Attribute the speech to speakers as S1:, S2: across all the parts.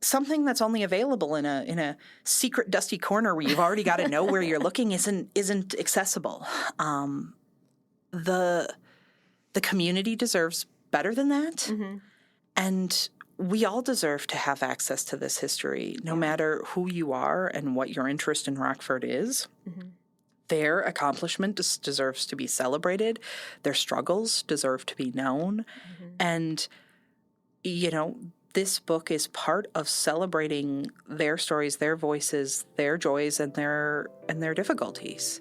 S1: something that's only available in a secret dusty corner where you've already got to know where you're looking isn't accessible. The community deserves better than that. Mm-hmm. And we all deserve to have access to this history, no matter who you are and what your interest in Rockford is. Mm-hmm. Their accomplishment deserves to be celebrated. Their struggles deserve to be known. Mm-hmm. And, this book is part of celebrating their stories, their voices, their joys, and their difficulties.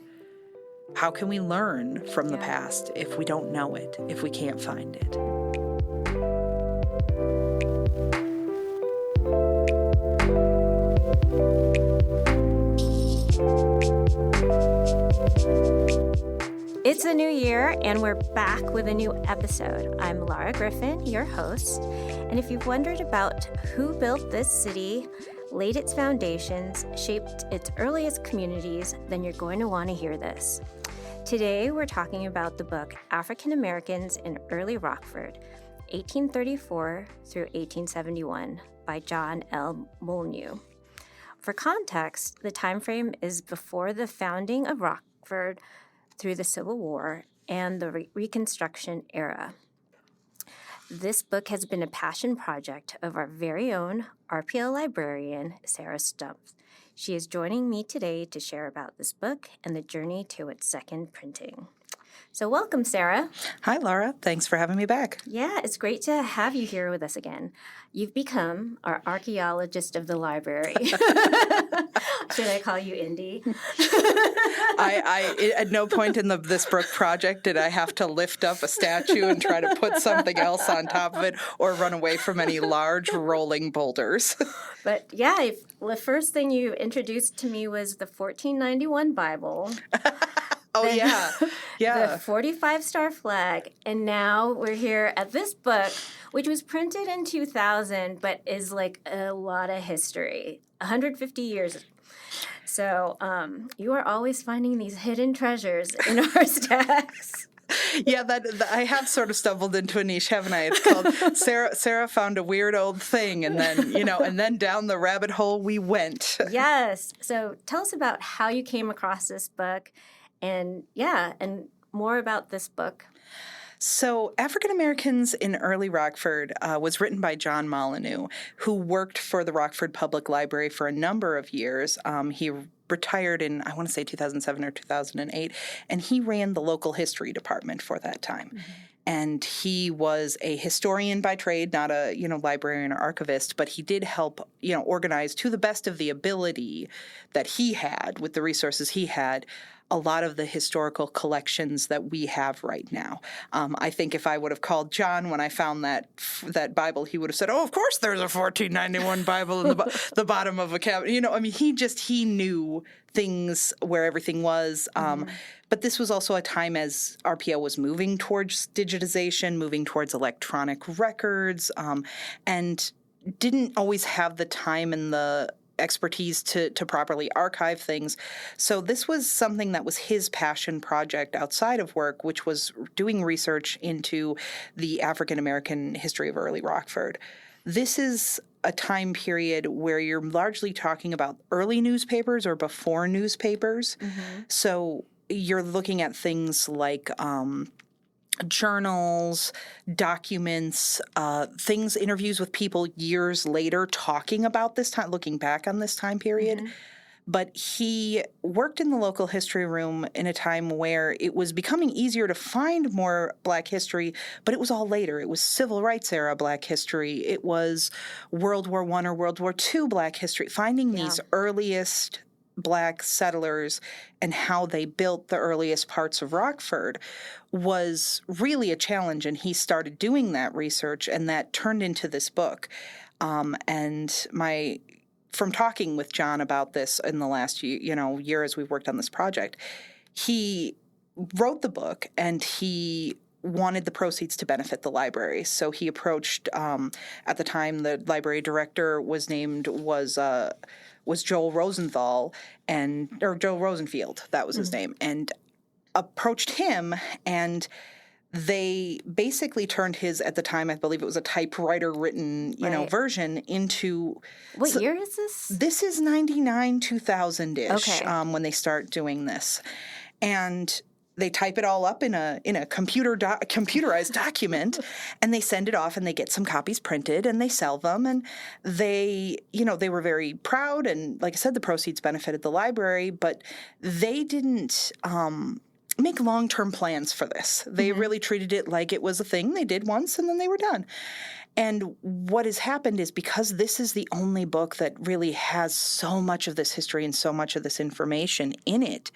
S1: How can we learn from the past if we don't know it, if we can't find it?
S2: It's a new year, and we're back with a new episode. I'm Laura Griffin, your host, and if you've wondered about who built this city, laid its foundations, shaped its earliest communities, then you're going to want to hear this. Today, we're talking about the book African Americans in Early Rockford, 1834 through 1871, by John L. Molyneaux. For context, the time frame is before the founding of Rockford through the Civil War and the Reconstruction era. This book has been a passion project of our very own RPL librarian, Sarah Stumpf. She is joining me today to share about this book and the journey to its second printing. So welcome, Sarah.
S1: Hi, Laura. Thanks for having me back.
S2: Yeah, it's great to have you here with us again. You've become our archaeologist of the library. Should I call you Indy?
S1: I at no point in this book project did I have to lift up a statue and try to put something else on top of it or run away from any large rolling boulders.
S2: But yeah, the first thing you introduced to me was the 1491 Bible.
S1: Oh, yeah.
S2: The 45-star flag. And now we're here at this book, which was printed in 2000, but is like a lot of history, 150 years. So you are always finding these hidden treasures in our stacks.
S1: Yeah, that I have sort of stumbled into a niche, haven't I? It's called Sarah found a weird old thing, and then down the rabbit hole we went.
S2: Yes. So tell us about how you came across this book. And more about this book.
S1: So African Americans in Early Rockford was written by John Molyneaux, who worked for the Rockford Public Library for a number of years. He retired in, I want to say, 2007 or 2008, and he ran the local history department for that time. Mm-hmm. And he was a historian by trade, not a, librarian or archivist, but he did help, organize to the best of the ability that he had with the resources he had a lot of the historical collections that we have right now. I think if I would have called John when I found that Bible, he would have said, "Oh, of course there's a 1491 Bible in the bottom of a cabinet." He knew things where everything was. But this was also a time as RPO was moving towards digitization, moving towards electronic records, and didn't always have the time and the expertise to properly archive things. So this was something that was his passion project outside of work, which was doing research into the African American history of early Rockford. This is a time period where you're largely talking about early newspapers or before newspapers. Mm-hmm. So you're looking at things like journals, documents, interviews with people years later talking about this time, looking back on this time period. Mm-hmm. But he worked in the local history room in a time where it was becoming easier to find more Black history, but it was all later. It was Civil Rights era Black history. It was World War I or World War II Black history. Finding these earliest Black settlers and how they built the earliest parts of Rockford was really a challenge, and he started doing that research, and that turned into this book. From talking with John about this in the last year as we've worked on this project, he wrote the book, and he wanted the proceeds to benefit the library. So he approached, at the time the library director was Joel Rosenfield, that was his name, and approached him, and they basically turned his, at the time, I believe it was a typewriter-written, version into...
S2: What year is this?
S1: This is 99, 2000-ish,
S2: Okay.
S1: when they start doing this. And they type it all up in a computerized document, and they send it off, and they get some copies printed, and they sell them. And they were very proud, and like I said, the proceeds benefited the library, but they didn't... make long-term plans for this. They really treated it like it was a thing they did once and then they were done. And what has happened is, because this is the only book that really has so much of this history and so much of this information in it,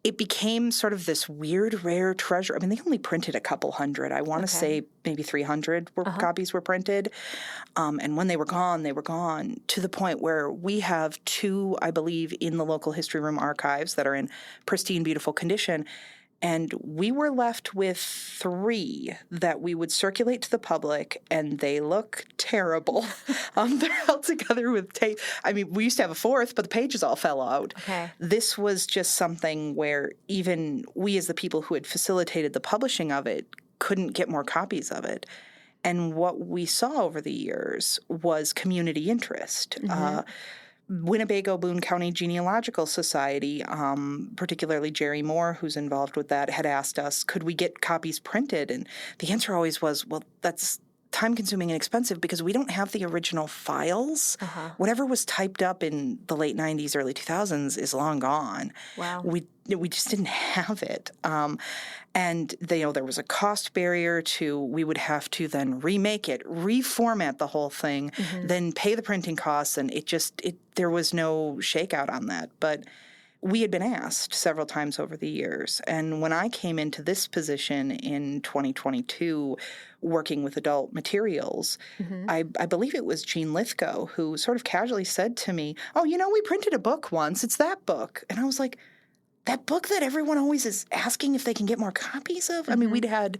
S1: it became sort of this weird, rare treasure. I mean, they only printed a couple hundred. I want to say maybe 300 copies were printed. And when they were gone, to the point where we have 2, I believe, in the local history room archives that are in pristine, beautiful condition. And we were left with 3 that we would circulate to the public, and they look terrible. They're held together with tape. I mean, we used to have a 4th, but the pages all fell out.
S2: Okay.
S1: This was just something where even we, as the people who had facilitated the publishing of it, couldn't get more copies of it. And what we saw over the years was community interest. Winnebago Boone County Genealogical Society, particularly Jerry Moore, who's involved with that, had asked us, could we get copies printed? And the answer always was, well, that's time-consuming and expensive because we don't have the original files. Whatever was typed up in the late 90s, early 2000s is long gone.
S2: Wow.
S1: We just didn't have it. And there was a cost barrier to, we would have to then remake it, reformat the whole thing, then pay the printing costs, and there was no shakeout on that. But we had been asked several times over the years. And when I came into this position in 2022, working with adult materials, I believe it was Jean Lithgow who sort of casually said to me, oh, we printed a book once. It's that book. And I was like, that book that everyone always is asking if they can get more copies of? I mean, we'd had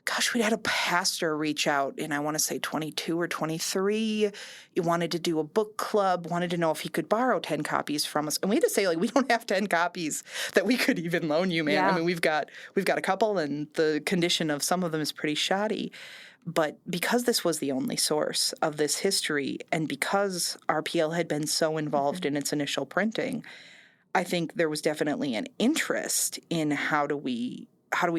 S1: a pastor reach out in, I want to say 22 or 23. He wanted to do a book club, wanted to know if he could borrow 10 copies from us. And we had to say, we don't have 10 copies that we could even loan you, man. Yeah. I mean, we've got a couple, and the condition of some of them is pretty shoddy. But because this was the only source of this history, and because RPL had been so involved in its initial printing, I think there was definitely an interest in how do we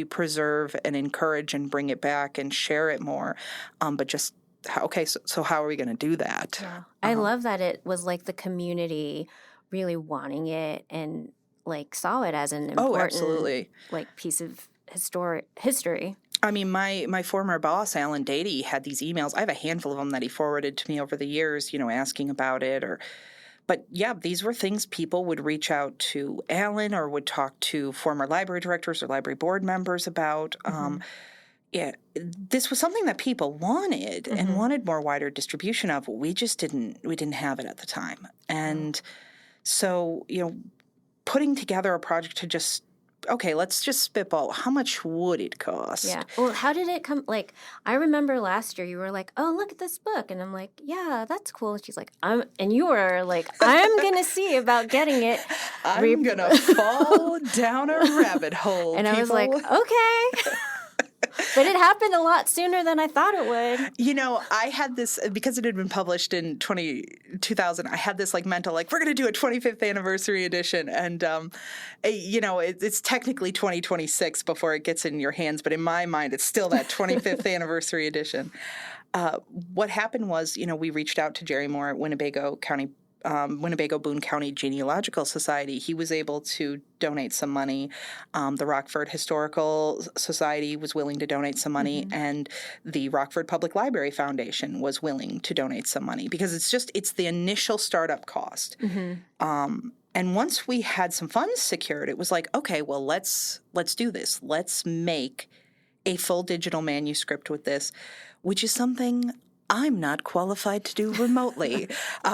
S1: preserve and encourage and bring it back and share it more. But just, so how are we going to do that?
S2: Yeah. I love that it was like the community really wanting it and like saw it as an important like piece of history.
S1: I mean, my former boss, Alan Dady, had these emails. I have a handful of them that he forwarded to me over the years, asking about it But yeah, these were things people would reach out to Alan or would talk to former library directors or library board members about. This was something that people wanted and wanted more wider distribution of. We just didn't have it at the time. And so, putting together a project to just, let's just spitball. How much would it cost?
S2: Yeah. Well, how did it come? Like, I remember last year you were like, oh, look at this book. And I'm like, yeah, that's cool. And she's like, and you were like, I'm going to see about getting it.
S1: I'm going to fall down a rabbit hole,
S2: And
S1: people.
S2: I was like, okay. But it happened a lot sooner than I thought it would.
S1: I had this, because it had been published in 2000, I had this mental, we're going to do a 25th anniversary edition. And, it's technically 2026 before it gets in your hands. But in my mind, it's still that 25th anniversary edition. What happened was, we reached out to Jerry Moore at Winnebago Boone County Genealogical Society. He was able to donate some money. The Rockford Historical Society was willing to donate some money, and the Rockford Public Library Foundation was willing to donate some money because it's the initial startup cost. And once we had some funds secured, it was like, okay, well, let's do this. Let's make a full digital manuscript with this, which is something I'm not qualified to do remotely,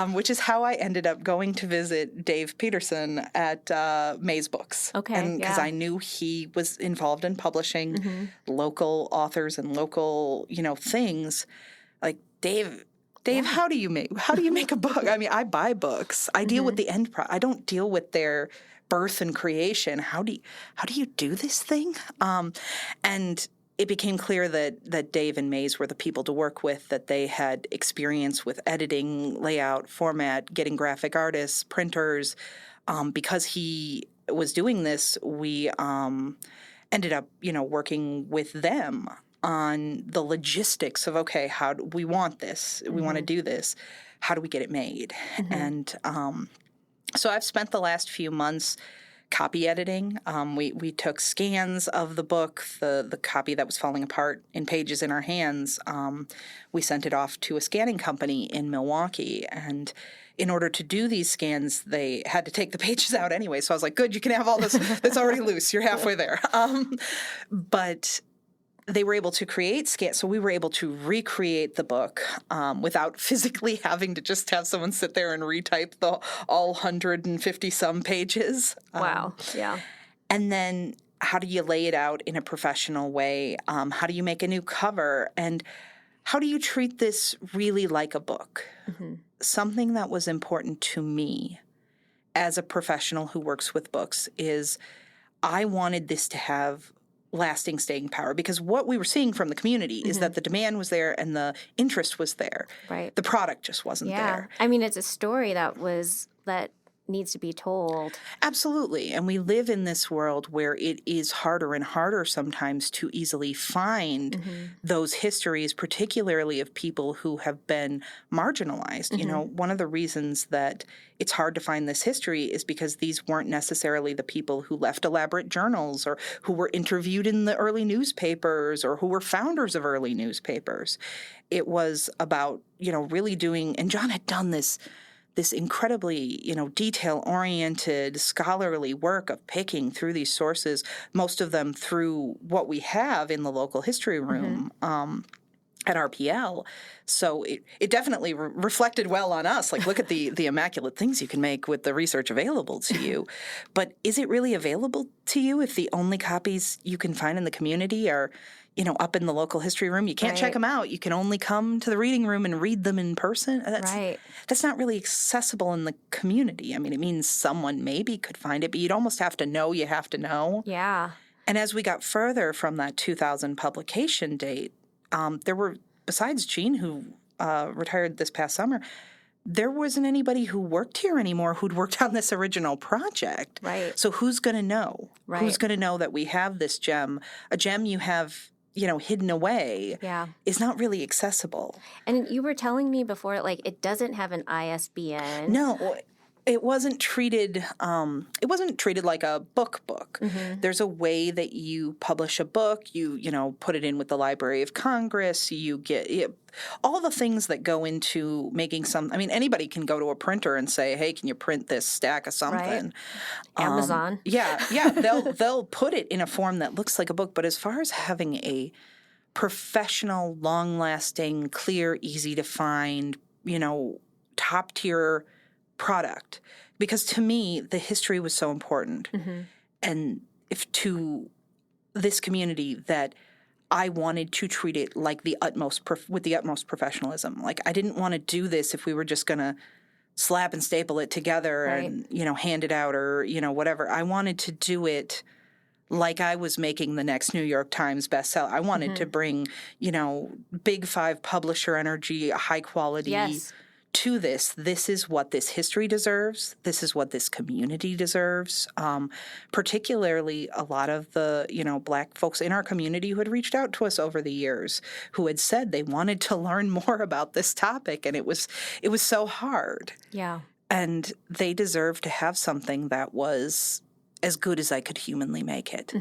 S1: which is how I ended up going to visit Dave Peterson at Mays Books.
S2: Okay,
S1: because I knew he was involved in publishing local authors and local, things. Like, Dave, how do you make a book? I mean, I buy books. I deal with the end product. I don't deal with their birth and creation. How do you do this thing? And it became clear that Dave and Mays were the people to work with, that they had experience with editing, layout, format, getting graphic artists, printers. Because he was doing this, we ended up, working with them on the logistics of, okay, how do we want this? We want to do this. How do we get it made? And so I've spent the last few months copy editing. We took scans of the book, the copy that was falling apart in pages in our hands. We sent it off to a scanning company in Milwaukee, and in order to do these scans, they had to take the pages out anyway. So I was like, good, you can have all this that's already loose. You're halfway there. But they were able to create scans. So we were able to recreate the book without physically having to just have someone sit there and retype the all 150-some pages.
S2: Wow. Yeah.
S1: And then how do you lay it out in a professional way? How do you make a new cover? And how do you treat this really like a book? Something that was important to me as a professional who works with books is I wanted this to have lasting staying power, because what we were seeing from the community is that the demand was there and the interest was there.
S2: Right.
S1: The product just wasn't there.
S2: I mean, it's a story that needs to be told.
S1: Absolutely. And we live in this world where it is harder and harder sometimes to easily find those histories, particularly of people who have been marginalized. One of the reasons that it's hard to find this history is because these weren't necessarily the people who left elaborate journals or who were interviewed in the early newspapers or who were founders of early newspapers. It was about, really doing, and John had done this incredibly, detail-oriented, scholarly work of picking through these sources, most of them through what we have in the local history room at RPL. So it definitely reflected well on us. Like, look at the immaculate things you can make with the research available to you. But is it really available to you if the only copies you can find in the community are up in the local history room? You can't check them out. You can only come to the reading room and read them in person. That's not really accessible in the community. I mean, it means someone maybe could find it, but you'd almost have to know you have to know.
S2: Yeah.
S1: And as we got further from that 2000 publication date, there were, besides Jean, who retired this past summer, there wasn't anybody who worked here anymore who'd worked on this original project.
S2: Right.
S1: So who's going to know?
S2: Right.
S1: Who's going to know that we have this gem? A gem you have hidden away is not really accessible. And
S2: you were telling me before, it doesn't have an ISBN.
S1: No, it wasn't treated like a book. There's a way that you publish a book, you put it in with the Library of Congress, you get all the things that go into making anybody can go to a printer and say, hey, can you print this stack of something?
S2: Right. Amazon.
S1: They'll put it in a form that looks like a book, but as far as having a professional, long-lasting, clear, easy to find, top-tier product, because to me the history was so important, and if to this community that I wanted to treat it like with the utmost professionalism. Like, I didn't want to do this if we were just going to slap and staple it together and hand it out or whatever. I wanted to do it like I was making the next New York Times bestseller. I wanted to bring big five publisher energy, high quality.
S2: Yes.
S1: To this. This is what this history deserves. This is what this community deserves. Particularly a lot of the, Black folks in our community who had reached out to us over the years, who had said they wanted to learn more about this topic, and it was so hard.
S2: Yeah.
S1: And they deserved to have something that was as good as I could humanly make it.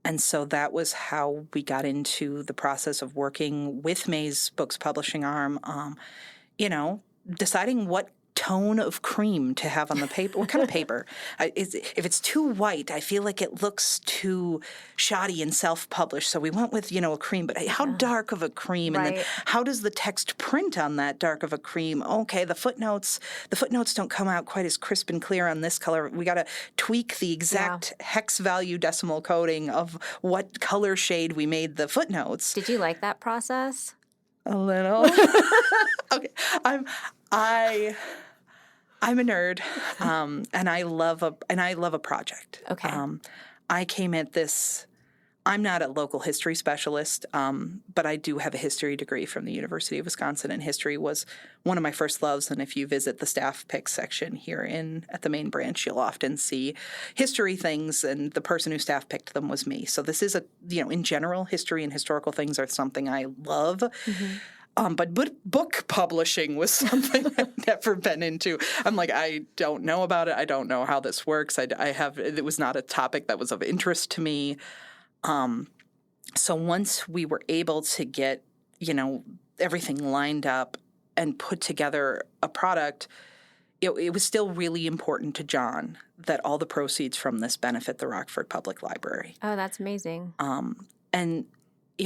S1: And so that was how we got into the process of working with Mays Books Publishing arm, deciding what tone of cream to have on the paper. What kind of paper? If it's too white, I feel like it looks too shoddy and self-published. So we went with, a cream. But how dark of a cream? And then how does the text print on that dark of a cream? Okay, the footnotes don't come out quite as crisp and clear on this color. We got to tweak the exact hex value decimal coding of what color shade we made the footnotes.
S2: Did you like that process?
S1: A little. Okay, I'm a nerd, and I love a project.
S2: Okay.
S1: I came at this I'm not a local history specialist, but I do have a history degree from the University of Wisconsin, and history was one of my first loves. And if you visit the staff pick section here at the main branch, you'll often see history things, and the person who staff picked them was me. So this is in general, history and historical things are something I love. But book publishing was something I've never been into. I'm like, I don't know about it. I don't know how this works. It was not a topic that was of interest to me. So once we were able to get, everything lined up and put together a product, it was still really important to John that all the proceeds from this benefit the Rockford Public Library.
S2: Oh, that's amazing.
S1: And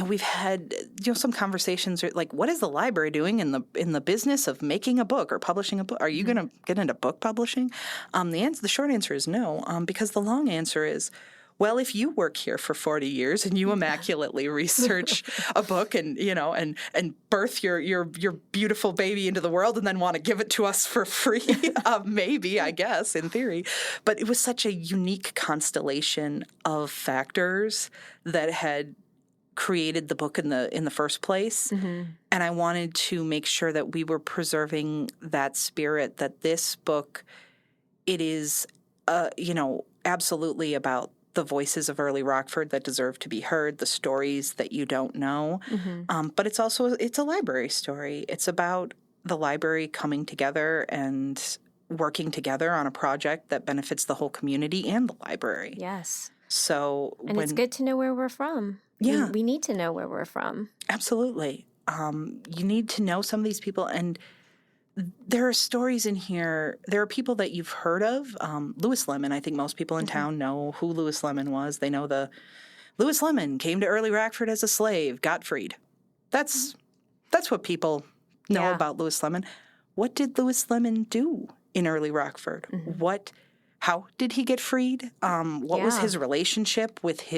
S1: we've had some conversations like, what is the library doing in the business of making a book or publishing a book? Are you going to get into book publishing? The short answer is no, because the long answer is, well, if you work here for 40 years and you immaculately research a book and birth your beautiful baby into the world and then want to give it to us for free, maybe, I guess, in theory. But it was such a unique constellation of factors that had created the book in the first place. And I wanted to make sure that we were preserving that spirit, that this book, it is, absolutely about the voices of early Rockford that deserve to be heard, the stories that you don't know. But it's a library story. It's about the library coming together and working together on a project that benefits the whole community and the library.
S2: Yes.
S1: So
S2: it's good to know where we're from.
S1: Yeah.
S2: We need to know where we're from.
S1: Absolutely. You need to know some of these people, and there are stories in here. There are people that you've heard of. Lewis Lemon, I think most people in town know who Lewis Lemon was. They know Lewis Lemon came to Early Rockford as a slave, got freed. That's what people know about Lewis Lemon. What did Lewis Lemon do in Early Rockford? How did he get freed? What was his relationship with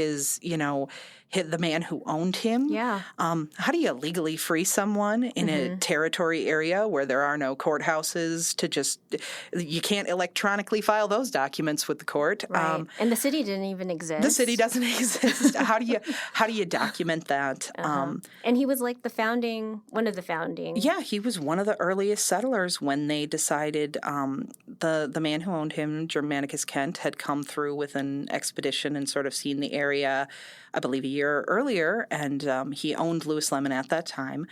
S1: the man who owned him?
S2: Yeah.
S1: How do you legally free someone in a territory area where there are no courthouses you can't electronically file those documents with the court?
S2: Right. And the city didn't even exist.
S1: The city doesn't exist. How do you document that?
S2: And he was like one of the founding.
S1: Yeah, he was one of the earliest settlers when they decided the man who owned him, Germanicus Kent, had come through with an expedition and sort of seen the area, I believe, a year earlier, and he owned Lewis Lemon at that time,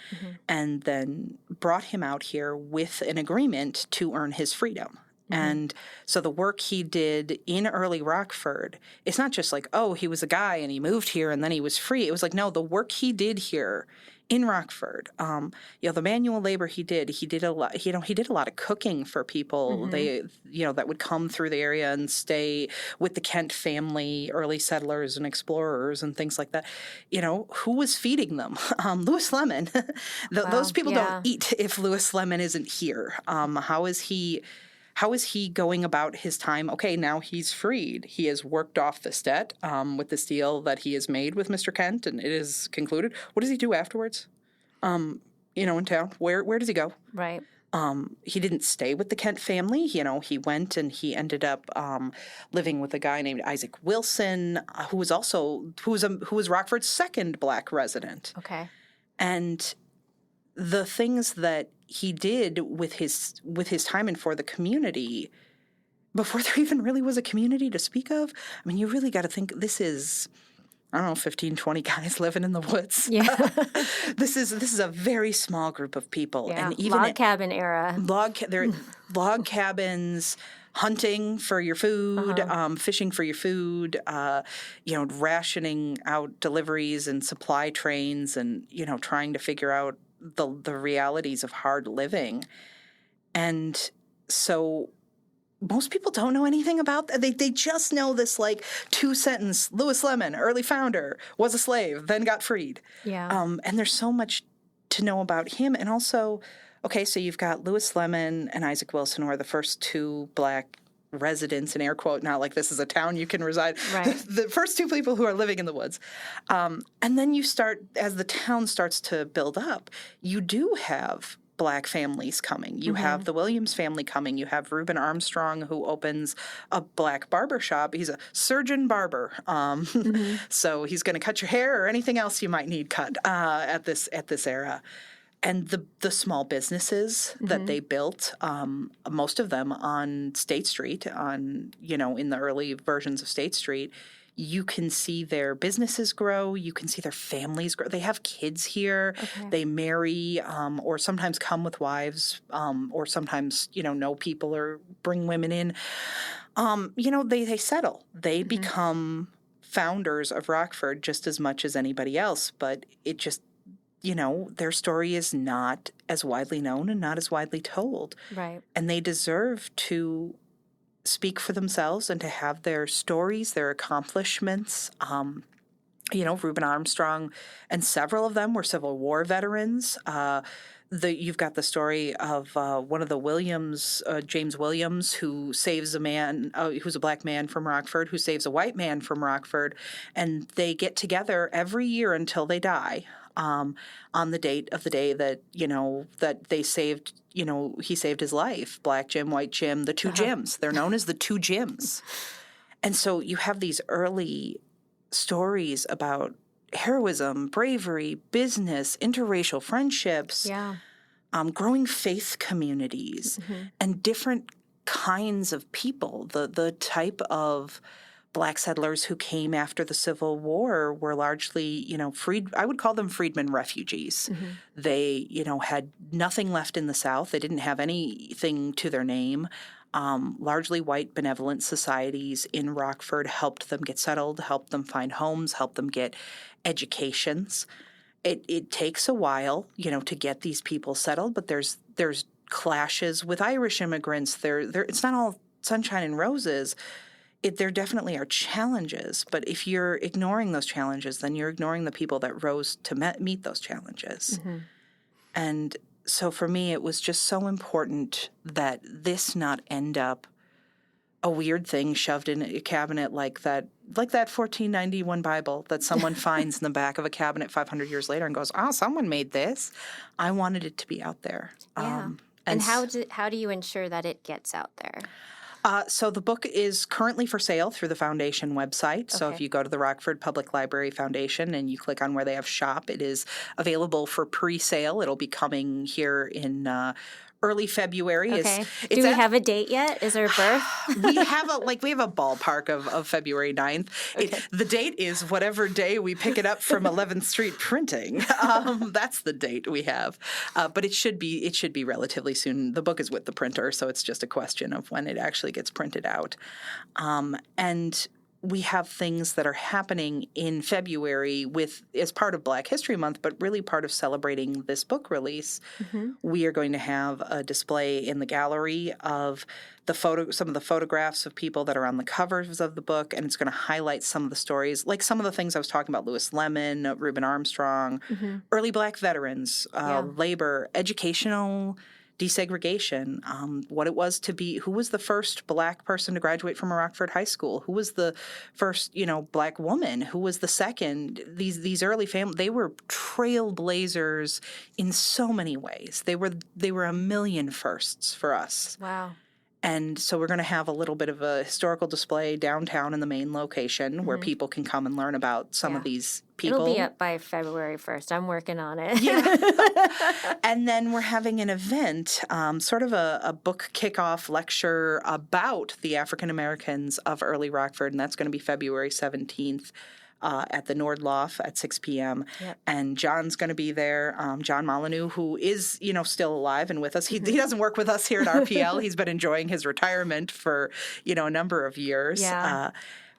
S1: and then brought him out here with an agreement to earn his freedom. And so the work he did in Early Rockford, it's not just like, oh, he was a guy and he moved here and then he was free. It was like, no, the work he did here in Rockford, the manual labor he did a lot. He did a lot of cooking for people. They, that would come through the area and stay with the Kent family, early settlers and explorers and things like that. Who was feeding them? Lewis Lemon. Those people don't eat if Lewis Lemon isn't here. How is he going about his time? Okay, now he's freed. He has worked off this debt with this deal that he has made with Mr. Kent, and it is concluded. What does he do afterwards? In town? Where does he go?
S2: Right.
S1: He didn't stay with the Kent family. He went and he ended up living with a guy named Isaac Wilson, who was Rockford's second black resident.
S2: Okay.
S1: And the things that he did with his time and for the community, before there even really was a community to speak of, I mean, you really got to think this is, I don't know, 15, 20 guys living in the woods.
S2: Yeah.
S1: This is a very small group of people.
S2: Yeah.
S1: And even
S2: log cabin era.
S1: Log cabins, hunting for your food, fishing for your food, rationing out deliveries and supply trains and, trying to figure out the realities of hard living. And so most people don't know anything about that. They just know this like 2-sentence, Lewis Lemon, early founder, was a slave, then got freed.
S2: Yeah.
S1: And there's so much to know about him. And also, okay, so you've got Lewis Lemon and Isaac Wilson, who are the first two black residents, in air quote, not like this is a town you can reside.
S2: Right.
S1: The first two people who are living in the woods. And then you start, as the town starts to build up, you do have Black families coming. You have the Williams family coming. You have Reuben Armstrong, who opens a Black barber shop. He's a surgeon barber. So he's going to cut your hair or anything else you might need cut at this era. And the small businesses that they built, most of them on State Street, in the early versions of State Street, you can see their businesses grow. You can see their families grow. They have kids here. Okay. They marry or sometimes come with wives or sometimes, know people or bring women in. They settle. They become founders of Rockford just as much as anybody else, but it just their story is not as widely known and not as widely told. Right. And they deserve to speak for themselves and to have their stories, their accomplishments. Reuben Armstrong and several of them were Civil War veterans. You've got the story of one of the Williams, James Williams, who saves a man who's a Black man from Rockford, who saves a white man from Rockford, and they get together every year until they die. On the date of the day that, that they saved, he saved his life. Black Jim, White Jim, the two Jims. They're known as the two Jims. And so you have these early stories about heroism, bravery, business, interracial friendships, growing faith communities, and different kinds of people. The type of Black settlers who came after the Civil War were largely, I would call them freedmen refugees. They, had nothing left in the South. They didn't have anything to their name. Largely white benevolent societies in Rockford helped them get settled, helped them find homes, helped them get educations. It takes a while, to get these people settled, but there's clashes with Irish immigrants. It's not all sunshine and roses. There definitely are challenges, but if you're ignoring those challenges, then you're ignoring the people that rose to meet those challenges. And so for me, it was just so important that this not end up a weird thing shoved in a cabinet like that 1491 Bible that someone finds in the back of a cabinet 500 years later and goes, oh, someone made this. I wanted it to be out there.
S2: Yeah. And how do you ensure that it gets out there?
S1: So the book is currently for sale through the Foundation website. So if you go to the Rockford Public Library Foundation and you click on where they have shop, it is available for pre-sale. It'll be coming here in early February.
S2: Okay. Do we have a date yet? Is there a birth?
S1: we have a ballpark of February 9th. Okay. The date is whatever day we pick it up from 11th Street Printing. That's the date we have. But it should be relatively soon. The book is with the printer, so it's just a question of when it actually gets printed out. And we have things that are happening in February as part of Black History Month, but really part of celebrating this book release. We are going to have a display in the gallery of some of the photographs of people that are on the covers of the book, and it's going to highlight some of the stories, like some of the things I was talking about, Lewis Lemon, Reuben Armstrong, early Black veterans, labor, educational desegregation, what it was to be, who was the first Black person to graduate from a Rockford high school, who was the first, Black woman, who was the second. These early families, they were trailblazers in so many ways. They were a million firsts for us.
S2: Wow.
S1: And so we're going to have a little bit of a historical display downtown in the main location where people can come and learn about some of these people.
S2: It'll be up by February 1st. I'm working on it.
S1: Yeah. And then we're having an event, sort of a book kickoff lecture about the African Americans of early Rockford, and that's going to be February 17th. At the Nordlof at 6 p.m. Yep. And John's going to be there, John Molyneaux, who is, still alive and with us. He doesn't work with us here at RPL. He's been enjoying his retirement for, a number of years. Yeah.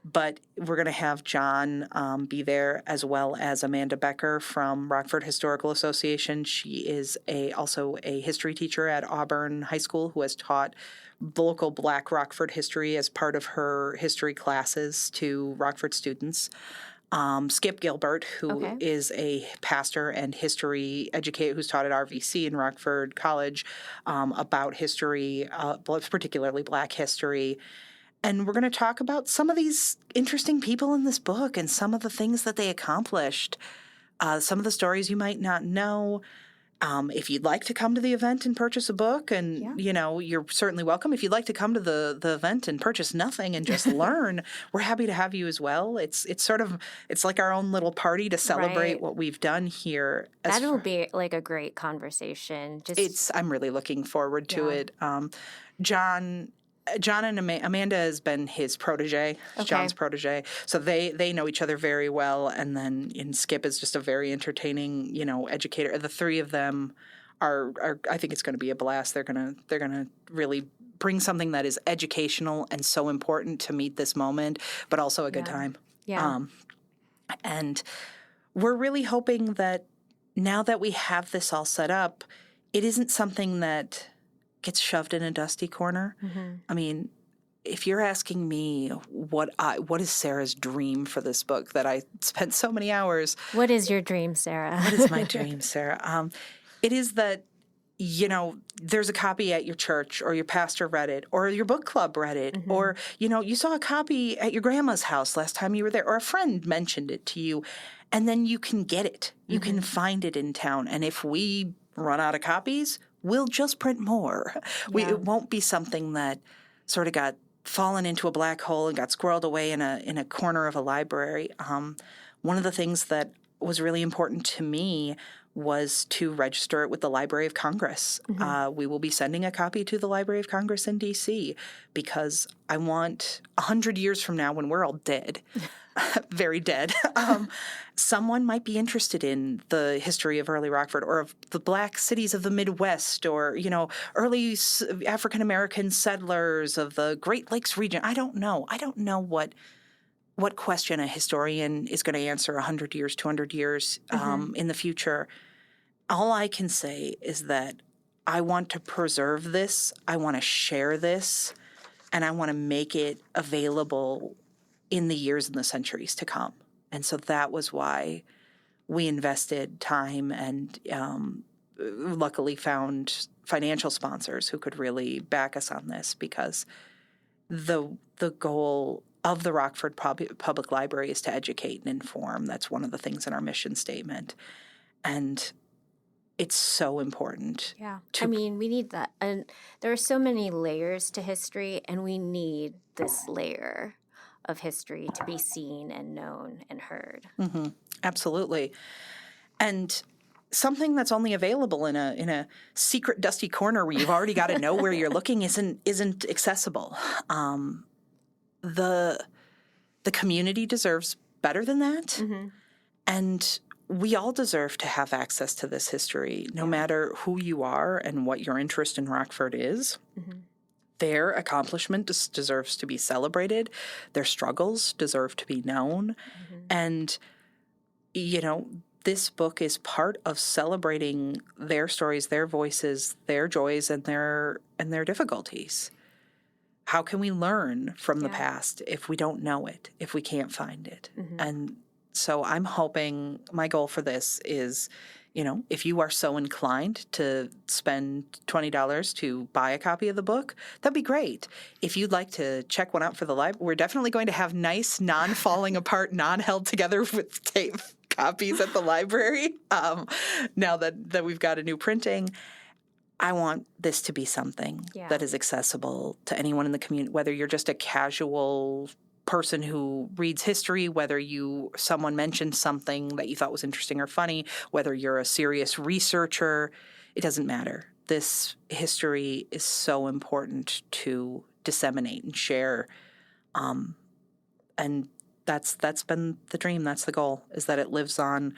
S1: But we're going to have John be there, as well as Amanda Becker from Rockford Historical Association. She is also a history teacher at Auburn High School who has taught local Black Rockford history as part of her history classes to Rockford students. Skip Gilbert, who is a pastor and history educator who's taught at RVC in Rockford College about history, particularly Black history. And we're going to talk about some of these interesting people in this book and some of the things that they accomplished, some of the stories you might not know. If you'd like to come to the event and purchase a book, and you're certainly welcome. If you'd like to come to the event and purchase nothing and just learn, we're happy to have you as well. It's like our own little party to celebrate what we've done here.
S2: That will be like a great conversation.
S1: I'm really looking forward to it. John and Amanda has been his protege, John's protege. So they know each other very well. And then Skip is just a very entertaining, educator. The three of them are I think it's going to be a blast. They're going to really bring something that is educational and so important to meet this moment, but also a good time.
S2: Yeah.
S1: And we're really hoping that now that we have this all set up, it isn't something that gets shoved in a dusty corner.
S2: Mm-hmm.
S1: I mean, if you're asking me what is Sarah's dream for this book that I spent so many hours.
S2: What is your dream, Sarah?
S1: What is my dream, Sarah? It is that, there's a copy at your church, or your pastor read it, or your book club read it,
S2: mm-hmm.
S1: or, you saw a copy at your grandma's house last time you were there, or a friend mentioned it to you, and then you can get it. You
S2: mm-hmm.
S1: can find it in town. And if we run out of copies, we'll just print more.
S2: Yeah.
S1: It won't be something that sort of got fallen into a black hole and got squirreled away in a corner of a library. One of the things that was really important to me was to register it with the Library of Congress.
S2: Mm-hmm.
S1: We will be sending a copy to the Library of Congress in D.C. because I want 100 years from now, when we're all dead, very dead, someone might be interested in the history of early Rockford, or of the black cities of the Midwest, or, early African-American settlers of the Great Lakes region. I don't know. I don't know what question a historian is going to answer 100 years, 200 years
S2: mm-hmm.
S1: in the future. All I can say is that I want to preserve this, I want to share this, and I want to make it available in the years and the centuries to come. And so that was why we invested time and luckily found financial sponsors who could really back us on this, because the goal of the Rockford Public Library is to educate and inform. That's one of the things in our mission statement. And it's so important.
S2: Yeah. We need that. And there are so many layers to history, and we need this layer of history to be seen and known and heard.
S1: Mm-hmm. Absolutely. And something that's only available in a secret dusty corner where you've already got to know where you're looking isn't accessible. The community deserves better than that.
S2: Mm-hmm.
S1: And we all deserve to have access to this history, no matter who you are and what your interest in Rockford is.
S2: Mm-hmm.
S1: Their accomplishment deserves to be celebrated. Their struggles deserve to be known.
S2: Mm-hmm.
S1: And, this book is part of celebrating their stories, their voices, their joys, and their difficulties. How can we learn from the past if we don't know it, if we can't find it?
S2: Mm-hmm.
S1: And so I'm hoping, my goal for this is, if you are so inclined to spend $20 to buy a copy of the book, that'd be great. If you'd like to check one out for the library, we're definitely going to have nice, non-falling apart, non-held together with tape copies at the library. Now that we've got a new printing, I want this to be something that is accessible to anyone in the community, whether you're just a casual person who reads history, whether someone mentioned something that you thought was interesting or funny, whether you're a serious researcher, it doesn't matter. This history is so important to disseminate and share. And that's been the dream. That's the goal, is that it lives on,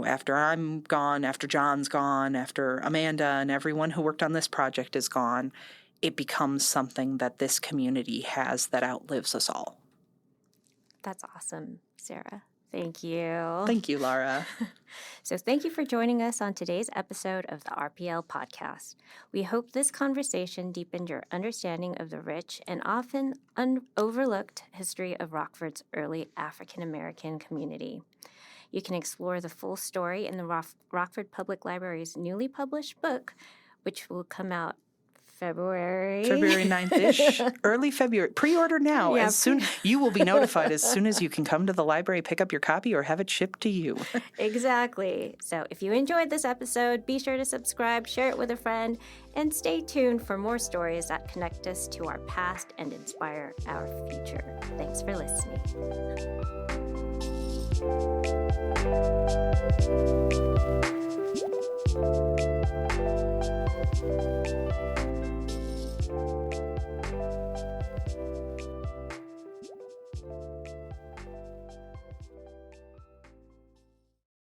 S1: after I'm gone, after John's gone, after Amanda and everyone who worked on this project is gone, it becomes something that this community has that outlives us all.
S2: That's awesome, Sarah. Thank you.
S1: Thank you, Laura.
S2: So thank you for joining us on today's episode of the RPL podcast. We hope this conversation deepened your understanding of the rich and often overlooked history of Rockford's early African-American community. You can explore the full story in the Rockford Public Library's newly published book, which will come out February
S1: 9th-ish, early February. Pre-order now.
S2: Yeah.
S1: As soon you will be notified as soon as you can come to the library, pick up your copy, or have it shipped to you.
S2: Exactly. So if you enjoyed this episode, be sure to subscribe, share it with a friend, and stay tuned for more stories that connect us to our past and inspire our future. Thanks for listening.